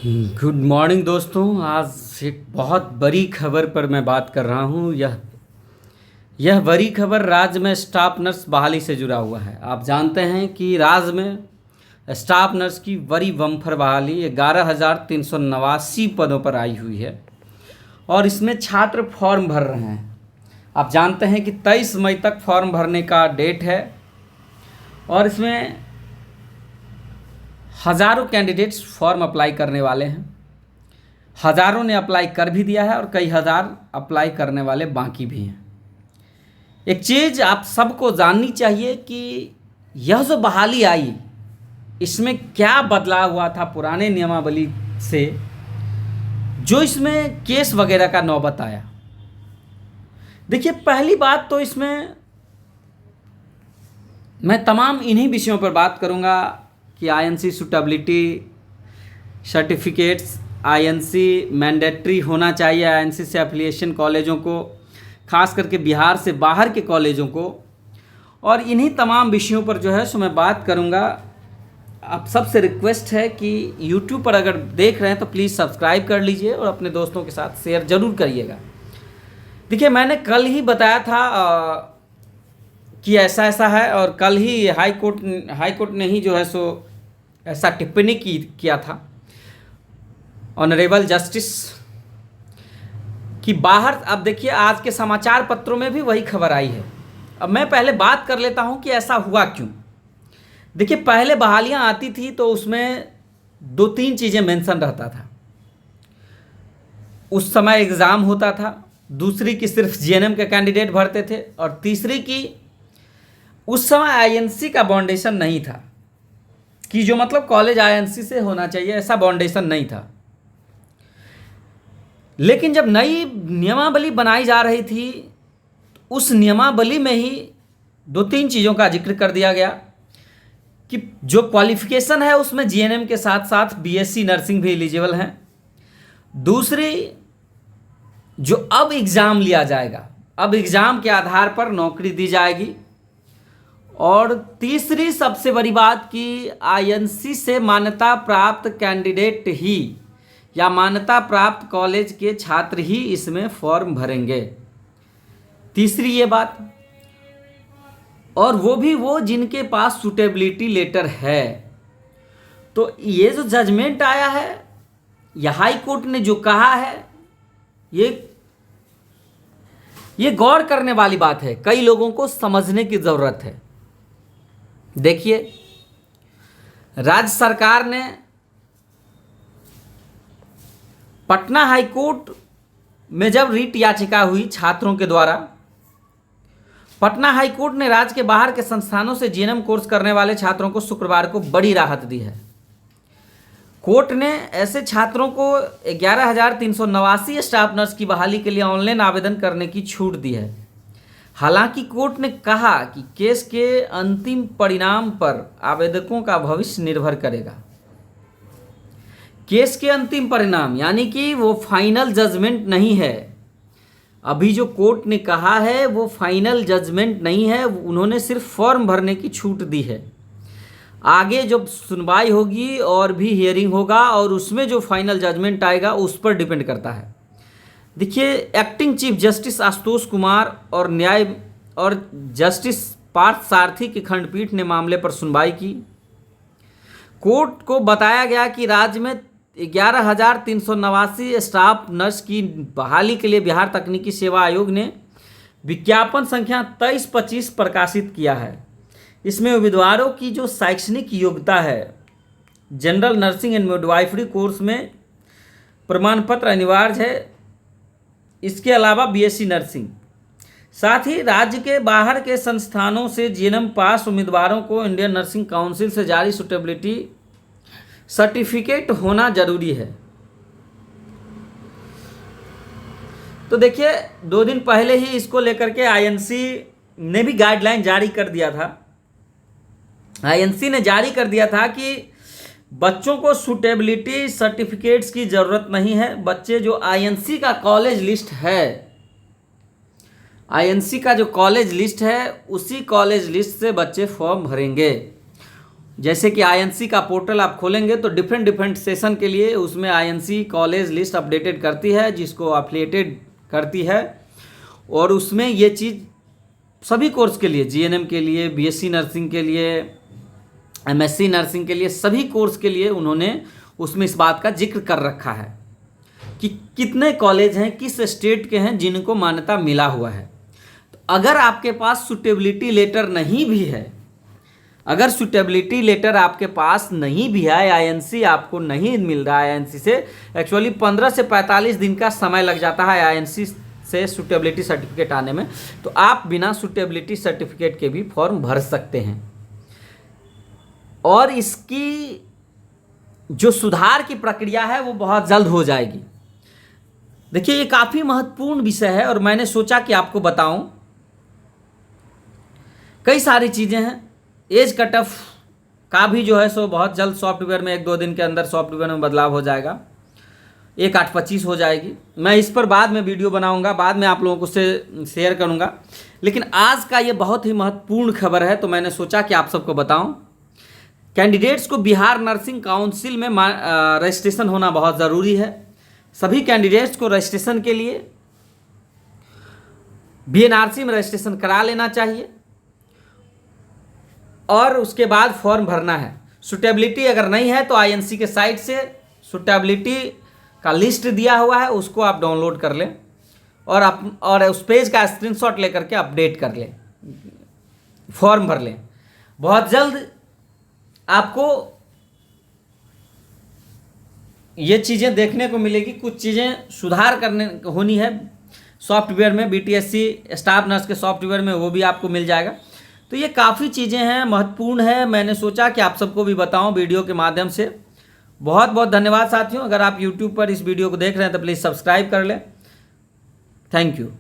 Good morning दोस्तों। आज एक बहुत बड़ी खबर पर मैं बात कर रहा हूँ। यह बड़ी खबर राज्य में स्टाफ नर्स बहाली से जुड़ा हुआ है। आप जानते हैं कि राज्य में स्टाफ नर्स की बड़ी बम्पर बहाली 11,389 पदों पर आई हुई है और इसमें छात्र फॉर्म भर रहे हैं। आप जानते हैं कि 23 मई तक फॉर्म भरने का डेट है और इसमें हज़ारों कैंडिडेट्स फॉर्म अप्लाई करने वाले हैं। हज़ारों ने अप्लाई कर भी दिया है और कई हज़ार अप्लाई करने वाले बाकी भी हैं। एक चीज़ आप सबको जाननी चाहिए कि यह जो बहाली आई इसमें क्या बदलाव हुआ था पुराने नियमावली से, जो इसमें केस वगैरह का नौबत आया। देखिए, पहली बात तो इसमें मैं तमाम इन्हीं विषयों पर बात करूंगा कि INC suitability certificates, INC mandatory होना चाहिए आईएनसी से एफिलिएशन कॉलेजों को, खास करके बिहार से बाहर के कॉलेजों को, और इन्हीं तमाम विषयों पर जो है सो मैं बात करूंगा। आप सबसे रिक्वेस्ट है कि यूट्यूब पर अगर देख रहे हैं तो प्लीज़ सब्सक्राइब कर लीजिए और अपने दोस्तों के साथ शेयर ज़रूर करिएगा। देखिए, मैंने कल ही बताया था कि ऐसा ऐसा है और कल ही हाई कोर्ट ने ही जो है सो ऐसा टिप्पणी किया था ऑनरेबल जस्टिस कि बाहर। अब देखिए, आज के समाचार पत्रों में भी वही खबर आई है। अब मैं पहले बात कर लेता हूं कि ऐसा हुआ क्यों। देखिए, पहले बहालियां आती थी तो उसमें 2-3 चीज़ें मेंशन रहता था। उस समय एग्ज़ाम होता था, दूसरी की सिर्फ जीएनएम के कैंडिडेट भरते थे, और तीसरी की उस समय आईएनसी का बाउंडेशन नहीं था कि जो मतलब कॉलेज आईएनसी से होना चाहिए, ऐसा बाउंडेशन नहीं था। लेकिन जब नई नियमावली बनाई जा रही थी, उस नियमावली में ही 2-3 चीज़ों का जिक्र कर दिया गया कि जो क्वालिफिकेशन है उसमें जीएनएम के साथ साथ बीएससी नर्सिंग भी एलिजिबल हैं। दूसरी, जो अब एग्ज़ाम लिया जाएगा, अब एग्ज़ाम के आधार पर नौकरी दी जाएगी। और तीसरी सबसे बड़ी बात कि आईएनसी से मान्यता प्राप्त कैंडिडेट ही या मान्यता प्राप्त कॉलेज के छात्र ही इसमें फॉर्म भरेंगे। तीसरी ये बात, और वो भी वो जिनके पास सूटेबिलिटी लेटर है। तो ये जो जजमेंट आया है, या हाई कोर्ट ने जो कहा है, ये गौर करने वाली बात है। कई लोगों को समझने की ज़रूरत है। देखिए, राज्य सरकार ने पटना हाई कोर्ट में जब रिट याचिका हुई छात्रों के द्वारा, पटना हाई कोर्ट ने राज्य के बाहर के संस्थानों से जीएनएम कोर्स करने वाले छात्रों को शुक्रवार को बड़ी राहत दी है। कोर्ट ने ऐसे छात्रों को 11,389 स्टाफ नर्स की बहाली के लिए ऑनलाइन आवेदन करने की छूट दी है। हालांकि कोर्ट ने कहा कि केस के अंतिम परिणाम पर आवेदकों का भविष्य निर्भर करेगा। केस के अंतिम परिणाम यानी कि वो फाइनल जजमेंट नहीं है। अभी जो कोर्ट ने कहा है वो फाइनल जजमेंट नहीं है, उन्होंने सिर्फ फॉर्म भरने की छूट दी है। आगे जब सुनवाई होगी और भी हियरिंग होगा और उसमें जो फाइनल जजमेंट आएगा उस पर डिपेंड करता है। देखिए, acting chief justice Ashutosh Kumar और न्याय और जस्टिस पार्थ सारथी की खंडपीठ ने मामले पर सुनवाई की। कोर्ट को बताया गया कि राज्य में 11,389 स्टाफ नर्स की बहाली के लिए बिहार तकनीकी सेवा आयोग ने विज्ञापन संख्या 2325 प्रकाशित किया है। इसमें उम्मीदवारों की जो शैक्षणिक योग्यता है, general nursing and midwifery course में प्रमाण पत्र अनिवार्य है। इसके अलावा बीएससी नर्सिंग, साथ ही राज्य के बाहर के संस्थानों से जीएनएम पास उम्मीदवारों को इंडियन नर्सिंग काउंसिल से जारी सूटेबिलिटी सर्टिफिकेट होना जरूरी है। तो देखिए, 2 दिन पहले ही इसको लेकर के आईएनसी ने भी गाइडलाइन जारी कर दिया था। आईएनसी ने जारी कर दिया था कि बच्चों को सूटेबिलिटी सर्टिफिकेट्स की ज़रूरत नहीं है। बच्चे जो आईएनसी का कॉलेज लिस्ट है, आईएनसी का जो कॉलेज लिस्ट है उसी कॉलेज लिस्ट से बच्चे फॉर्म भरेंगे। जैसे कि आईएनसी का पोर्टल आप खोलेंगे तो डिफरेंट सेशन के लिए उसमें आईएनसी कॉलेज लिस्ट अपडेटेड करती है, जिसको एफिलिएटेड करती है। और उसमें ये चीज़ सभी कोर्स के लिए, जीएनएम के लिए, बीएससी नर्सिंग के लिए, एमएससी नर्सिंग के लिए, सभी कोर्स के लिए उन्होंने उसमें इस बात का जिक्र कर रखा है कि कितने कॉलेज हैं, किस स्टेट के हैं जिनको मान्यता मिला हुआ है। तो अगर आपके पास सूटेबिलिटी लेटर नहीं भी है, अगर सूटेबिलिटी लेटर आपके पास नहीं भी है, आईएनसी आपको नहीं मिल रहा है, आईएनसी से एक्चुअली 15 से 45 दिन का समय लग जाता है आईएनसी से सूटेबिलिटी सर्टिफिकेट आने में, तो आप बिना सूटेबिलिटी सर्टिफिकेट के भी फॉर्म भर सकते हैं। और इसकी जो सुधार की प्रक्रिया है वो बहुत जल्द हो जाएगी। देखिए, ये काफ़ी महत्वपूर्ण विषय है और मैंने सोचा कि आपको बताऊं। कई सारी चीज़ें हैं। एज कट ऑफ का भी जो है सो बहुत जल्द सॉफ्टवेयर में 1-2 दिन के अंदर सॉफ्टवेयर में बदलाव हो जाएगा, 1/8/25 हो जाएगी। मैं इस पर बाद में वीडियो बनाऊंगा, बाद में आप लोगों को से शेयर करूंगा। लेकिन आज का ये बहुत ही महत्वपूर्ण खबर है, तो मैंने सोचा कि आप सबको बताऊं। कैंडिडेट्स को बिहार नर्सिंग काउंसिल में रजिस्ट्रेशन होना बहुत ज़रूरी है। सभी कैंडिडेट्स को रजिस्ट्रेशन के लिए बीएनआरसी में रजिस्ट्रेशन करा लेना चाहिए और उसके बाद फॉर्म भरना है। सूटेबिलिटी अगर नहीं है तो आईएनसी के साइट से सूटेबिलिटी का लिस्ट दिया हुआ है, उसको आप डाउनलोड कर लें और उस पेज का स्क्रीनशॉट लेकर के अपडेट कर लें, फॉर्म भर लें। बहुत जल्द आपको ये चीज़ें देखने को मिलेगी, कुछ चीज़ें सुधार करने होनी है सॉफ्टवेयर में, बीटीएससी स्टाफ नर्स के सॉफ्टवेयर में, वो भी आपको मिल जाएगा। तो ये काफ़ी चीज़ें हैं, महत्वपूर्ण है। मैंने सोचा कि आप सबको भी बताऊं वीडियो के माध्यम से। बहुत बहुत धन्यवाद साथियों। अगर आप यूट्यूब पर इस वीडियो को देख रहे हैं तो प्लीज़ सब्सक्राइब कर लें। Thank you.